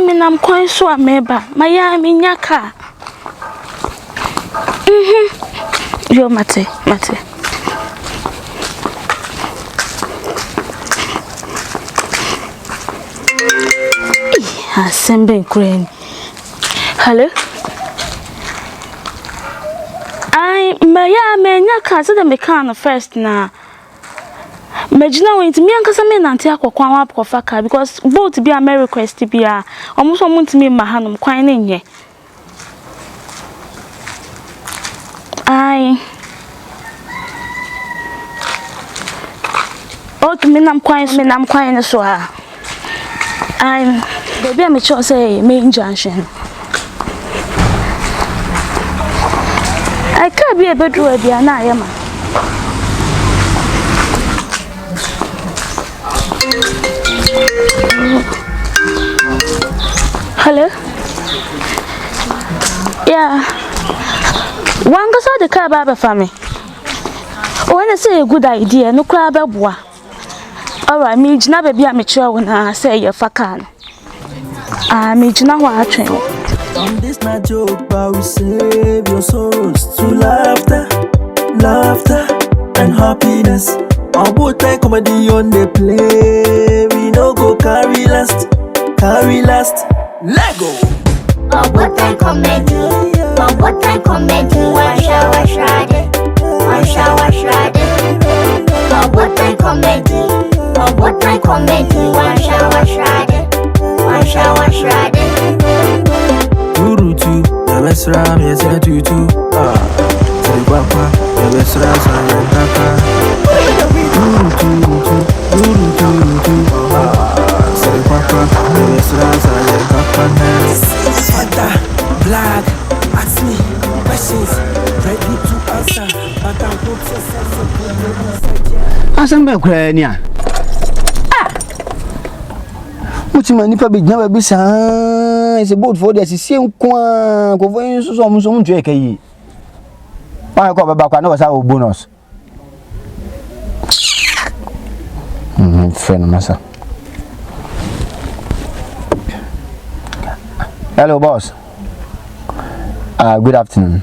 me nam kwan so ameba. Maya me nyaka. Yo mate. Assemble crane. Hello? Maya me nyaka so the mekan first na. Imagine when to me and Casame Nanti Aquan up Kofaka because both be a merry request to be a almost want to me Mahanum quine in ye. Oh, to me, I'm quite so. I'm baby, I'm sure say main junction. I can't be a bedroom, dear, I am. Hello? Yeah. One goes out the car barber for me. When I say a good idea, no crab bois. Alright, me never be a mature when I say your facan. Me what I this not joke, but we save your sorrows to laughter and happiness. Our both time comedy on the play. We no go carry last. Lego. Our both time comedy. Our both time comedy. One shower shrouded. Our both time comedy. Our both time comedy. One shower shrouded. Turutu, the best ram is a tutu. Say papa, the best ram is a kaka. Turutu, say papa, the best ram is a kaka. Fanta, blaq, ask me questions, ready to answer. But I hope yourself. Asambe Ukraine. Mutima nipa bigna ba bisa is about for the same kwa ko vo so so ntwe kai why ko baba kwa na wasa bonus friend masa. Hello boss. Good afternoon.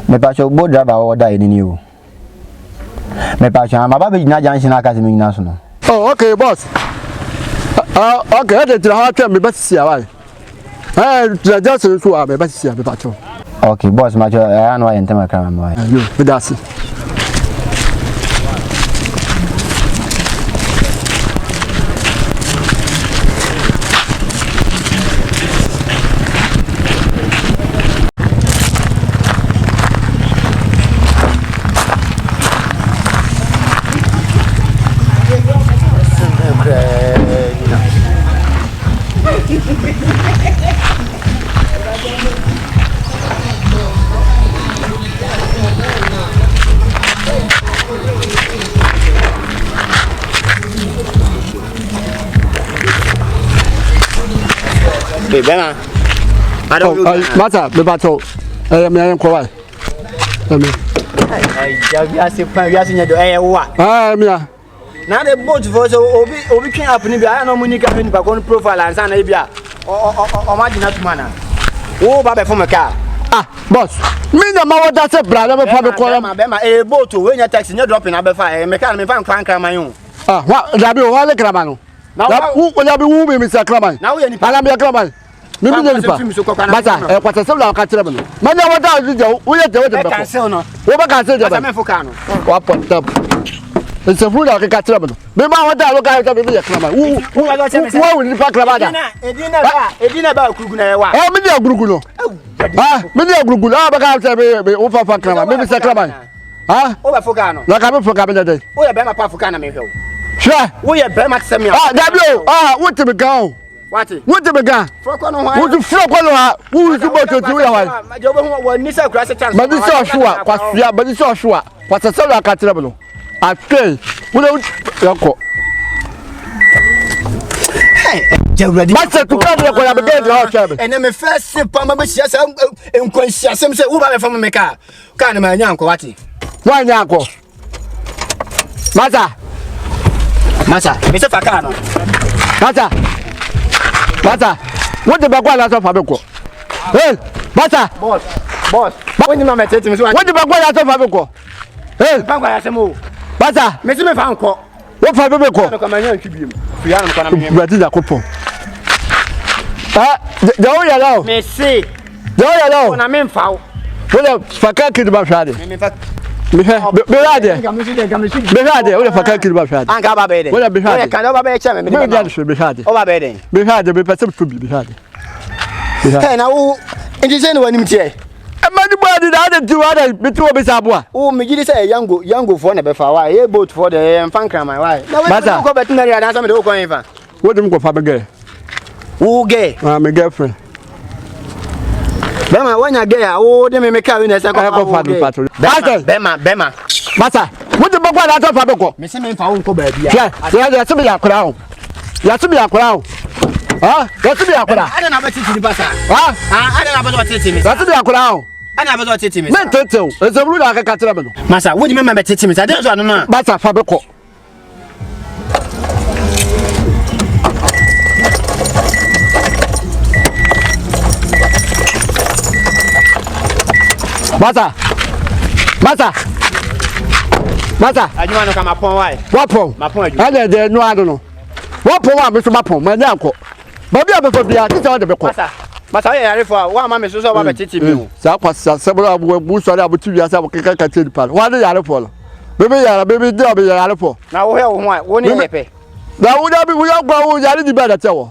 Me pa cho bo driver order in you. Me pa cho ma ba bigna junction academy na so no. Oh okay boss. Okay, that's how I me best see why. Just so I me best see me patcho. Okay, boss, ma cho I know enter my camera boy. You, that's it. Hey, Bema. I don't know. Matter, me battle. Me am kwai. Me. I say plan we asin do what? Me. Now the boat for so obi twen up ni bia na mo nika ni ba go profile and san na bia. O imagine to mana. Wo ba be for me car. Boss. Me na ma water say brother me fa me call am. Bema boat we nya taxi nya drop na be fa me car me fa nkran man yo. What dabi o wale kraman no. Now who will be who me Mr. Kraman? Now we are Kraman. Me be nipa. Mata kwata se la ka kire me no. Manya wada ojuja wo ye de be. Cancel no. Wo ba cancel de be. Me foka no. Wa pot up. It's a food ka kire me no. Me ma wada lo ka be be Kraman. Who will nipa Kraman da? Edina ba Akrugu na ye wa. Me dey Akrugu no. Me dey Akrugu na ba ka say be wo fa Kraman. Me Mr. Kraman. O ba foka no. La ka be foka be dey. O ye be ma pa foka na me hwe. Sure. We are Bemak Samuel. W. What to be gone? What to be gone? What to flock on who is about to do it? When Nisa Grass a chance, but this is sure. But this is sure. What's a solar catchable? I say, without your call. Master to come to and then my first sip, Pama, yes, and conscious, some say, who are from a car? Can't my uncle, what? Why, uncle? Masa, Mr. Facano. Masa, What the bagua last of Fabico? Hey, Bata! Boss. When you mamma tell me, what the bagua last of Fabico? Hey, Bagua Samu. Bata, Miss Fanco. What Fabico? Come and keep him. What is a couple? The only allow. May say, the only allow. When I'm in foul. Well, Faka killed about Friday. Berade, what if I can't kill about Friday? Anka Babede. What a behind. I can't overbear chairman. Maybe should be had. Overbedding. Behind the person to be behind. And now, it is anyone in here. A man body that do other between Bisabua. Oh, me say young go for never for why, a boat for the Fanka, my wife. No, I go back to Mary and some of the Okoeva. What do you go for a girl? Who gay? I'm a girlfriend. Bema when you gay, oh, they may make a second patrol. Bema. Massa, what the Bagua out of Fabico? Miss Him found for baby. Yeah, to be a crown. You have to be a crown. Huh? What's to be a crown? I don't have a city bassa. Huh? I don't have a city. That's to be a crown. I never got it. It's a rule like a catamano. Massa, what do you remember Timmins? I don't know. Bassa Fabico. Massa, I don't want to come upon why. What for? My point. I don't know. What for? Mr. Mapon, my uncle. But we have a Massa, I for one mamma so about Titi. Several boots are able to yourself. Why do you follow? Baby, double your for. Now, one year pay. Now, would I be without going to the better tower?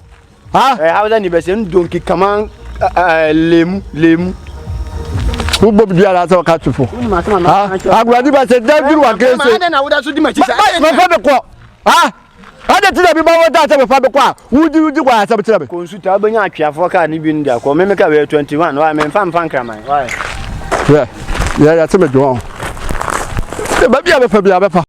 How then the best don't kick command limb. Who will be allowed to catch you for? I'm ready to say, don't do what I would have to do my father. I don't tell you about that of Fabico. Who do you do? I have to tell you. Consult Albania for car, even there. Come make a 21. Why, I'm Fanka, why? Yeah, that's a bit wrong. But you have a